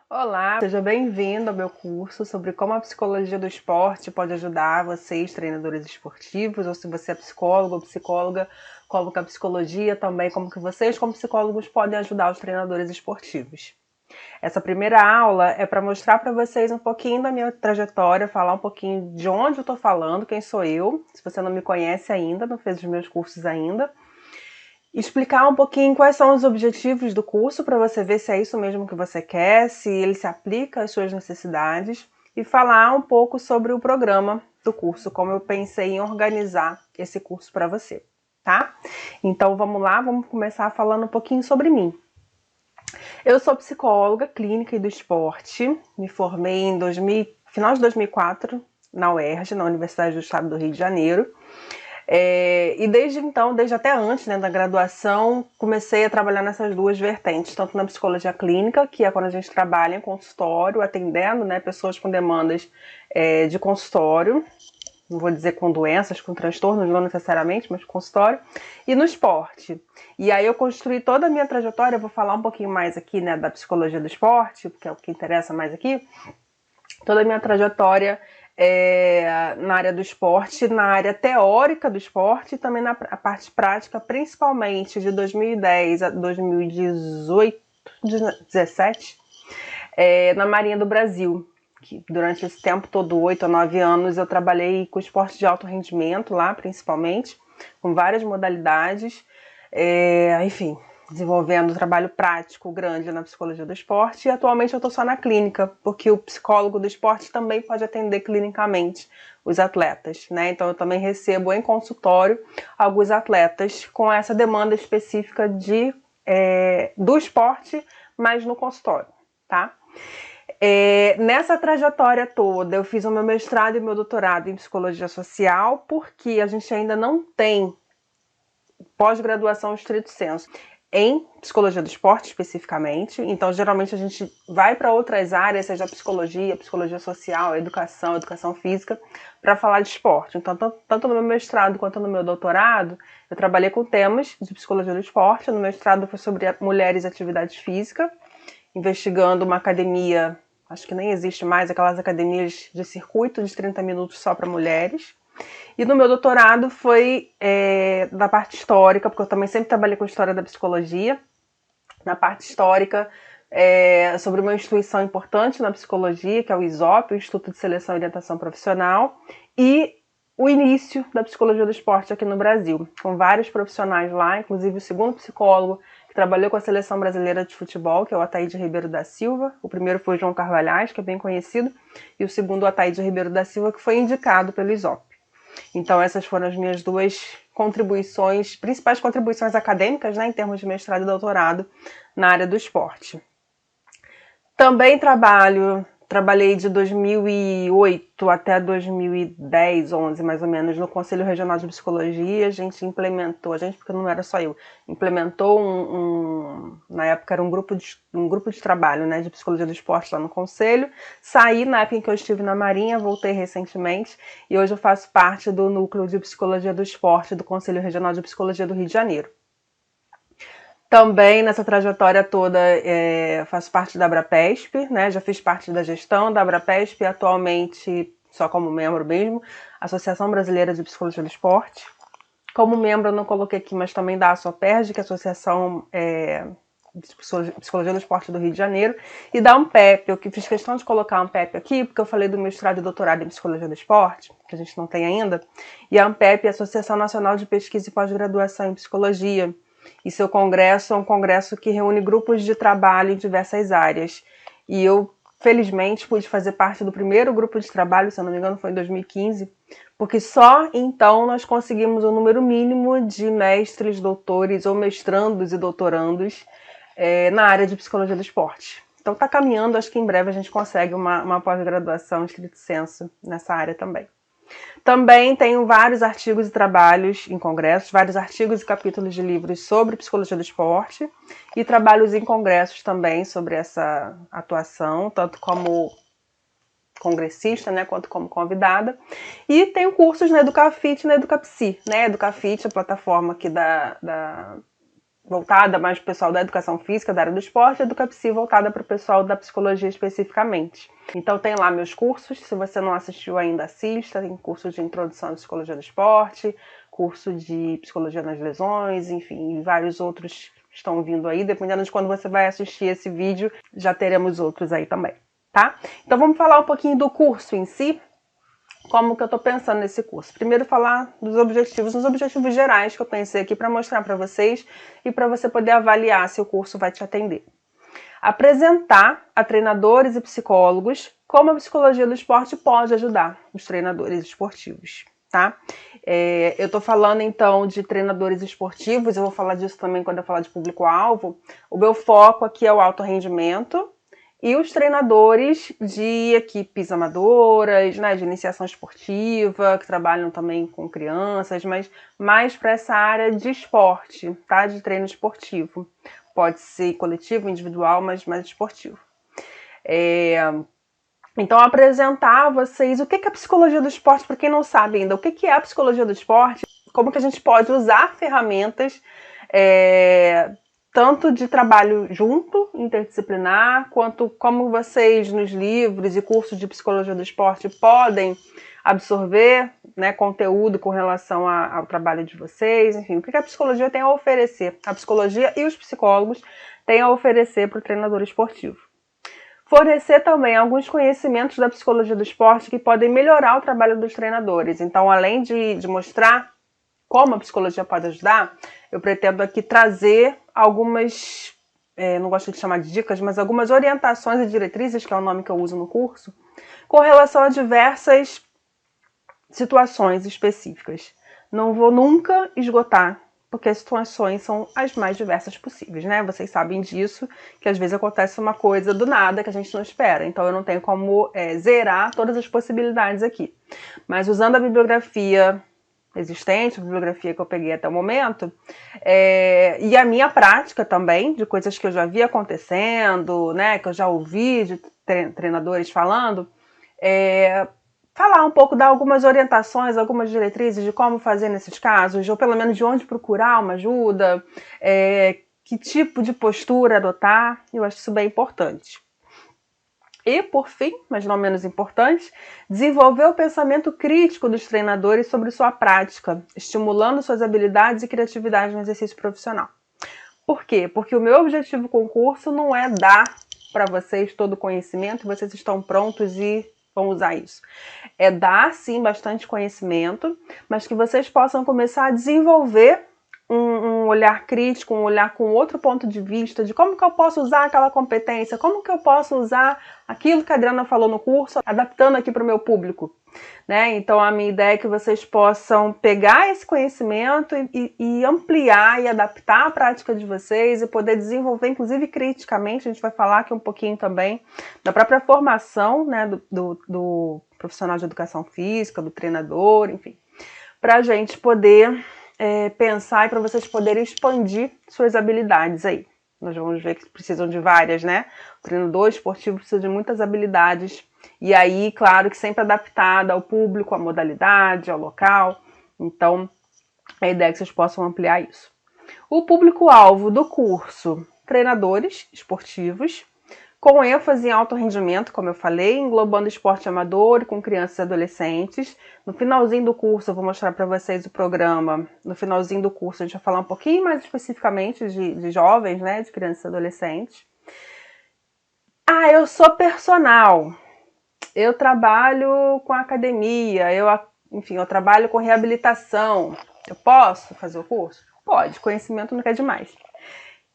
Olá, seja bem-vindo ao meu curso sobre como a psicologia do esporte pode ajudar vocês, treinadores esportivos, ou se você é psicólogo ou psicóloga, como que a psicologia também, como que vocês, como psicólogos, podem ajudar os treinadores esportivos. Essa primeira aula é para mostrar para vocês um pouquinho da minha trajetória, falar um pouquinho de onde eu estou falando, quem sou eu, se você não me conhece ainda, não fez os meus cursos ainda. Explicar um pouquinho quais são os objetivos do curso para você ver se é isso mesmo que você quer, se ele se aplica às suas necessidades e falar um pouco sobre o programa do curso, como eu pensei em organizar esse curso para você, tá? Então vamos lá, vamos começar falando um pouquinho sobre mim. Eu sou psicóloga clínica e do esporte, me formei em final de 2004 na UERJ, na Universidade do Estado do Rio de Janeiro. E desde então, desde até antes, né, da graduação, comecei a trabalhar nessas duas vertentes, tanto na psicologia clínica, que é quando a gente trabalha em consultório, atendendo, né, pessoas com demandas de consultório, não vou dizer com doenças, com transtornos, não necessariamente, mas consultório, e no esporte. E aí eu construí toda a minha trajetória, vou falar um pouquinho mais aqui, né, da psicologia do esporte, porque é o que interessa mais aqui, toda a minha trajetória na área do esporte, na área teórica do esporte e também na parte prática, principalmente de 2010 a 2018, 2017, na Marinha do Brasil. Que durante esse tempo todo, 8 a 9 anos, eu trabalhei com esporte de alto rendimento lá, principalmente, com várias modalidades, enfim, desenvolvendo um trabalho prático grande na psicologia do esporte, e atualmente eu estou só na clínica, porque o psicólogo do esporte também pode atender clinicamente os atletas, né? Então eu também recebo em consultório alguns atletas com essa demanda específica do esporte, mas no consultório, tá? Nessa trajetória toda, eu fiz o meu mestrado e meu doutorado em psicologia social, porque a gente ainda não tem pós-graduação estrito sensu em psicologia do esporte especificamente. Então, geralmente a gente vai para outras áreas, seja psicologia, psicologia social, educação física, para falar de esporte. Então, tanto no meu mestrado quanto no meu doutorado, eu trabalhei com temas de psicologia do esporte. No mestrado foi sobre mulheres e atividade física, investigando uma academia, acho que nem existe mais, aquelas academias de circuito de 30 minutos só para mulheres. E no meu doutorado foi da parte histórica, porque eu também sempre trabalhei com história da psicologia. Na parte histórica, sobre uma instituição importante na psicologia, que é o ISOP, o Instituto de Seleção e Orientação Profissional, e o início da psicologia do esporte aqui no Brasil, com vários profissionais lá, inclusive o segundo psicólogo que trabalhou com a Seleção Brasileira de Futebol, que é o Ataíde Ribeiro da Silva. O primeiro foi o João Carvalhais, que é bem conhecido, e o segundo o Ataíde Ribeiro da Silva, que foi indicado pelo ISOP. Então essas foram as minhas duas contribuições, principais contribuições acadêmicas, né, em termos de mestrado e doutorado na área do esporte. Também trabalhei de 2008 até 2010, 11 mais ou menos, no Conselho Regional de Psicologia. A gente implementou, porque não era só eu, implementou na época era um grupo de trabalho, né, de psicologia do esporte lá no Conselho. Saí na época em que eu estive na Marinha, voltei recentemente e hoje eu faço parte do núcleo de psicologia do esporte do Conselho Regional de Psicologia do Rio de Janeiro. Também nessa trajetória toda faço parte da Abrapesp, né? Já fiz parte da gestão da Abrapesp, atualmente só como membro mesmo, Associação Brasileira de Psicologia do Esporte. Como membro eu não coloquei aqui, mas também da ASOPERJ, que é a Associação de Psicologia do Esporte do Rio de Janeiro, e da ANPEP. Eu fiz questão de colocar a ANPEP aqui, porque eu falei do mestrado e doutorado em Psicologia do Esporte, que a gente não tem ainda, e a ANPEP é a Associação Nacional de Pesquisa e Pós-Graduação em Psicologia. E seu congresso é um congresso que reúne grupos de trabalho em diversas áreas. E eu, felizmente, pude fazer parte do primeiro grupo de trabalho, se eu não me engano, foi em 2015, porque só então nós conseguimos um número mínimo de mestres, doutores ou mestrandos e doutorandos na área de psicologia do esporte. Então está caminhando, acho que em breve a gente consegue uma pós-graduação estrito sensu nessa área também. Também tenho vários artigos e trabalhos em congressos, vários artigos e capítulos de livros sobre psicologia do esporte e trabalhos em congressos também sobre essa atuação, tanto como congressista, né, quanto como convidada. E tenho cursos na Educafit e na Educapsi, né? Educafit, a plataforma aqui voltada mais para o pessoal da educação física, da área do esporte, e a EducaPsi voltada para o pessoal da psicologia especificamente. Então tem lá meus cursos, se você não assistiu ainda, assista. Tem curso de introdução à psicologia do esporte, curso de psicologia nas lesões, enfim, e vários outros estão vindo aí. Dependendo de quando você vai assistir esse vídeo, já teremos outros aí também, tá? Então vamos falar um pouquinho do curso em si. Como que eu estou pensando nesse curso? Primeiro falar dos objetivos, os objetivos gerais que eu pensei aqui para mostrar para vocês e para você poder avaliar se o curso vai te atender. Apresentar a treinadores e psicólogos como a psicologia do esporte pode ajudar os treinadores esportivos, tá? Eu estou falando então de treinadores esportivos, eu vou falar disso também quando eu falar de público-alvo. O meu foco aqui é o alto rendimento, e os treinadores de equipes amadoras, né, de iniciação esportiva, que trabalham também com crianças, mas mais para essa área de esporte, tá? De treino esportivo. Pode ser coletivo, individual, mas mais esportivo. Então, apresentar a vocês o que é a psicologia do esporte, para quem não sabe ainda, o que é a psicologia do esporte, como que a gente pode usar ferramentas tanto de trabalho junto, interdisciplinar, quanto como vocês nos livros e cursos de psicologia do esporte podem absorver, né, conteúdo com relação ao trabalho de vocês, enfim, o que a psicologia tem a oferecer, a psicologia e os psicólogos têm a oferecer para o treinador esportivo. Fornecer também alguns conhecimentos da psicologia do esporte que podem melhorar o trabalho dos treinadores. Então, além de mostrar como a psicologia pode ajudar, eu pretendo aqui trazer algumas, não gosto de chamar de dicas, mas algumas orientações e diretrizes, que é o nome que eu uso no curso, com relação a diversas situações específicas. Não vou nunca esgotar, porque as situações são as mais diversas possíveis, né? Vocês sabem disso, que às vezes acontece uma coisa do nada que a gente não espera. Então eu não tenho como zerar todas as possibilidades aqui. Mas usando a bibliografia existente, a bibliografia que eu peguei até o momento, e a minha prática também, de coisas que eu já vi acontecendo, né, que eu já ouvi de treinadores falando, falar um pouco, dar algumas orientações, algumas diretrizes de como fazer nesses casos, ou pelo menos de onde procurar uma ajuda, que tipo de postura adotar. Eu acho isso bem importante. E, por fim, mas não menos importante, desenvolver o pensamento crítico dos treinadores sobre sua prática, estimulando suas habilidades e criatividade no exercício profissional. Por quê? Porque o meu objetivo com o curso não é dar para vocês todo o conhecimento, vocês estão prontos e vão usar isso. É dar, sim, bastante conhecimento, mas que vocês possam começar a desenvolver um olhar crítico, um olhar com outro ponto de vista, de como que eu posso usar aquela competência, como que eu posso usar aquilo que a Adriana falou no curso, adaptando aqui para o meu público, né? Então a minha ideia é que vocês possam pegar esse conhecimento e ampliar e adaptar a prática de vocês e poder desenvolver, inclusive criticamente. A gente vai falar aqui um pouquinho também da própria formação, né, do profissional de educação física, do treinador, enfim, para a gente poder pensar e para vocês poderem expandir suas habilidades aí. Nós vamos ver que precisam de várias, né? O treinador esportivo precisa de muitas habilidades. E aí, claro que sempre adaptada ao público, à modalidade, ao local. Então, a ideia é que vocês possam ampliar isso. O público-alvo do curso: treinadores esportivos, com ênfase em alto rendimento, como eu falei, englobando esporte amador com crianças e adolescentes. No finalzinho do curso eu vou mostrar para vocês o programa. No finalzinho do curso a gente vai falar um pouquinho mais especificamente de jovens, né, de crianças e adolescentes. Eu sou personal. Eu trabalho com academia, enfim, eu trabalho com reabilitação. Eu posso fazer o curso? Pode, conhecimento não quer demais.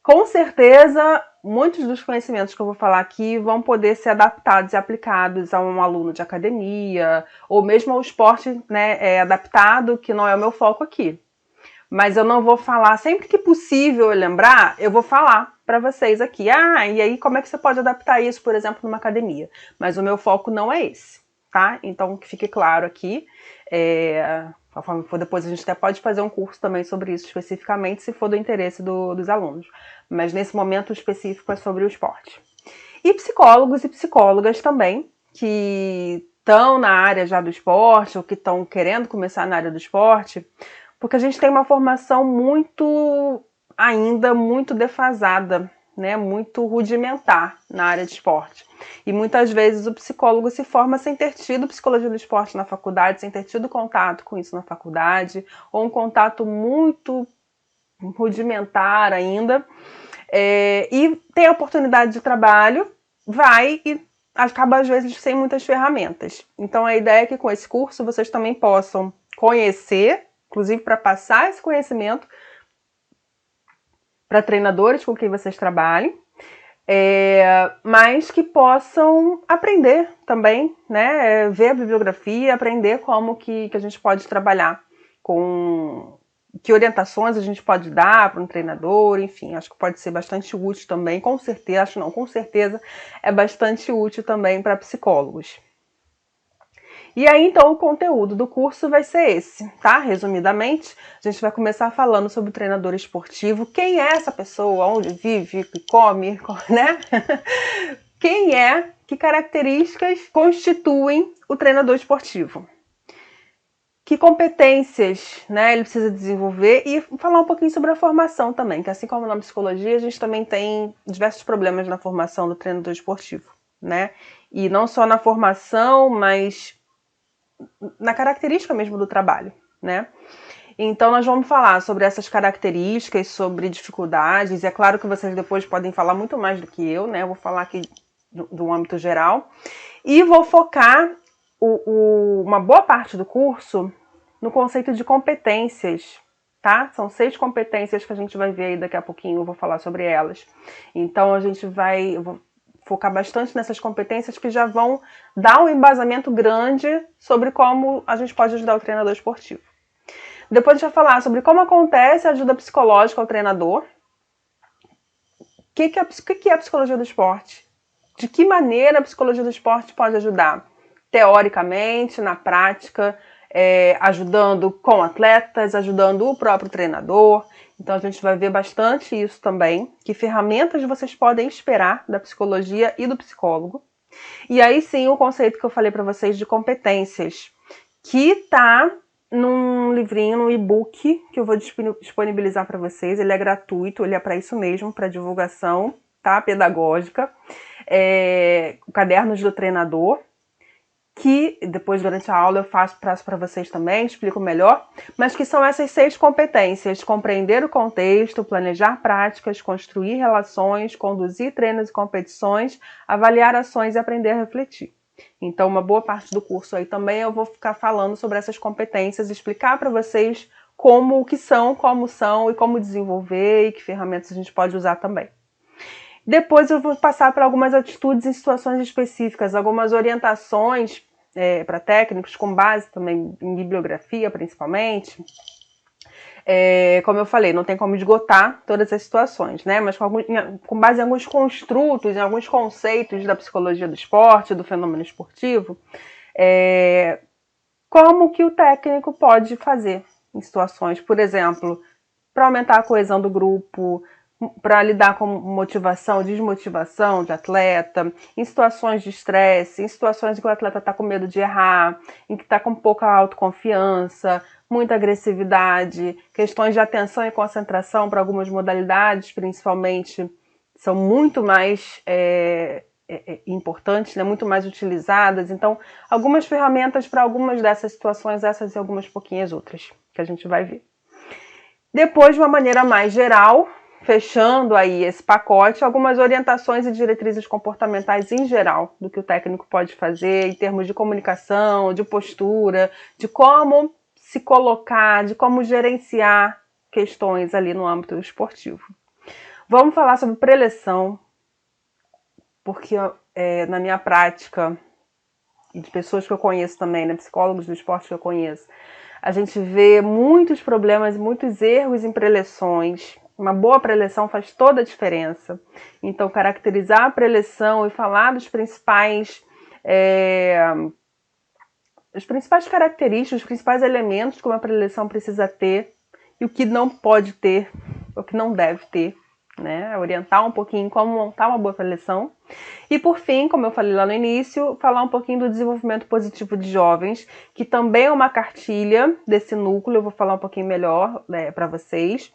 Com certeza, muitos dos conhecimentos que eu vou falar aqui vão poder ser adaptados e aplicados a um aluno de academia, ou mesmo ao esporte, né, adaptado, que não é o meu foco aqui. Mas eu não vou falar, sempre que possível eu lembrar, eu vou falar para vocês aqui. E aí como é que você pode adaptar isso, por exemplo, numa academia? Mas o meu foco não é esse, tá? Então, que fique claro aqui. Conforme for, depois a gente até pode fazer um curso também sobre isso especificamente, se for do interesse dos alunos. Mas nesse momento específico é sobre o esporte. E psicólogos e psicólogas também, que estão na área já do esporte, ou que estão querendo começar na área do esporte, porque a gente tem uma formação muito ainda muito defasada, né, muito rudimentar na área de esporte. E muitas vezes o psicólogo se forma sem ter tido psicologia do esporte na faculdade, sem ter tido contato com isso na faculdade, ou um contato muito rudimentar ainda, e tem a oportunidade de trabalho, vai e acaba às vezes sem muitas ferramentas. Então a ideia é que com esse curso vocês também possam conhecer, inclusive para passar esse conhecimento para treinadores com quem vocês trabalhem, mas que possam aprender também, né? Ver a bibliografia, aprender como que a gente pode trabalhar com que orientações a gente pode dar para um treinador, enfim, acho que pode ser bastante útil também, com certeza, com certeza é bastante útil também para psicólogos. E aí, então, o conteúdo do curso vai ser esse, tá? Resumidamente, a gente vai começar falando sobre o treinador esportivo, quem é essa pessoa, onde vive, que come, né? Quem é, que características constituem o treinador esportivo? Que competências, né, ele precisa desenvolver e falar um pouquinho sobre a formação também, que assim como na psicologia, a gente também tem diversos problemas na formação do treinador esportivo, né? E não só na formação, mas na característica mesmo do trabalho, né? Então nós vamos falar sobre essas características, sobre dificuldades, e é claro que vocês depois podem falar muito mais do que eu, né? Eu vou falar aqui do âmbito geral, e vou focar uma boa parte do curso no conceito de competências, tá? São 6 competências que a gente vai ver aí daqui a pouquinho, eu vou falar sobre elas. Então eu vou focar bastante nessas competências que já vão dar um embasamento grande sobre como a gente pode ajudar o treinador esportivo. Depois a gente vai falar sobre como acontece a ajuda psicológica ao treinador. O que é a psicologia do esporte? De que maneira a psicologia do esporte pode ajudar? Teoricamente, na prática, ajudando com atletas, ajudando o próprio treinador. Então a gente vai ver bastante isso também, que ferramentas vocês podem esperar da psicologia e do psicólogo. E aí sim o conceito que eu falei para vocês de competências, que tá num livrinho, num e-book que eu vou disponibilizar para vocês. Ele é gratuito, ele é para isso mesmo, para divulgação, tá? Pedagógica. Cadernos do Treinador, que depois durante a aula eu passo para vocês também, explico melhor, mas que são essas 6 competências: compreender o contexto, planejar práticas, construir relações, conduzir treinos e competições, avaliar ações e aprender a refletir. Então uma boa parte do curso aí também eu vou ficar falando sobre essas competências, explicar para vocês como são e como desenvolver e que ferramentas a gente pode usar também. Depois eu vou passar para algumas atitudes em situações específicas, algumas orientações para técnicos, com base também em bibliografia, principalmente. Como eu falei, não tem como esgotar todas as situações, né? Mas com base em alguns construtos, em alguns conceitos da psicologia do esporte, do fenômeno esportivo, como que o técnico pode fazer em situações, por exemplo, para aumentar a coesão do grupo, para lidar com motivação, desmotivação de atleta, em situações de estresse, em situações em que o atleta está com medo de errar, em que está com pouca autoconfiança, muita agressividade, questões de atenção e concentração para algumas modalidades, principalmente, são muito mais importantes, né? Muito mais utilizadas. Então, algumas ferramentas para algumas dessas situações, essas e algumas pouquinhas outras, que a gente vai ver. Depois, de uma maneira mais geral, fechando aí esse pacote, algumas orientações e diretrizes comportamentais em geral do que o técnico pode fazer em termos de comunicação, de postura, de como se colocar, de como gerenciar questões ali no âmbito esportivo. Vamos falar sobre preleção, porque na minha prática, e de pessoas que eu conheço também, né, psicólogos do esporte que eu conheço, a gente vê muitos problemas, muitos erros em preleções. Uma boa preleção faz toda a diferença. Então, caracterizar a preleção e falar dos principais características, os principais elementos que uma preleção precisa ter e o que não pode ter, o que não deve ter, né? Orientar um pouquinho como montar uma boa preleção. E por fim, como eu falei lá no início, falar um pouquinho do desenvolvimento positivo de jovens, que também é uma cartilha desse núcleo, eu vou falar um pouquinho melhor, né, para vocês.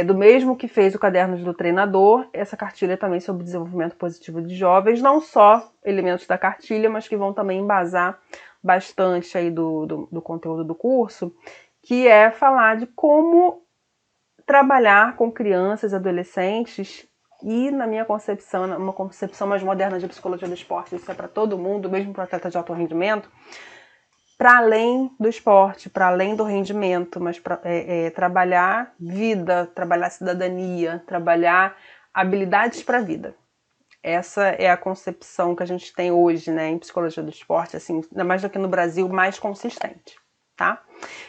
Do mesmo que fez o Cadernos do Treinador, essa cartilha é também sobre desenvolvimento positivo de jovens, não só elementos da cartilha, mas que vão também embasar bastante aí do conteúdo do curso, que é falar de como trabalhar com crianças, adolescentes e, na minha concepção, uma concepção mais moderna de psicologia do esporte, isso é para todo mundo, mesmo para atleta de alto rendimento, para além do esporte, para além do rendimento, mas trabalhar vida, trabalhar cidadania, trabalhar habilidades para a vida. Essa é a concepção que a gente tem hoje, né, em psicologia do esporte, assim, ainda mais do que no Brasil, mais consistente, tá?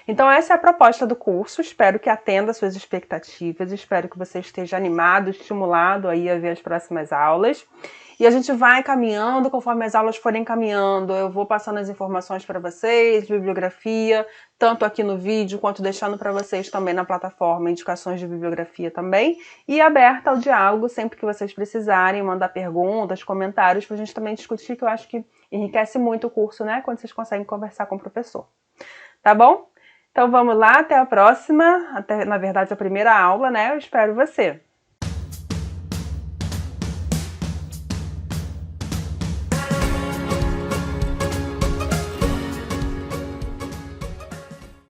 Então essa é a proposta do curso, espero que atenda às suas expectativas, espero que você esteja animado, estimulado aí a ver as próximas aulas. E a gente vai caminhando, conforme as aulas forem caminhando, eu vou passando as informações para vocês, bibliografia, tanto aqui no vídeo, quanto deixando para vocês também na plataforma indicações de bibliografia também, e aberta ao diálogo sempre que vocês precisarem, mandar perguntas, comentários, para a gente também discutir, que eu acho que enriquece muito o curso, né, quando vocês conseguem conversar com o professor. Tá bom? Então vamos lá, até a próxima, até, na verdade, a primeira aula, né, eu espero você.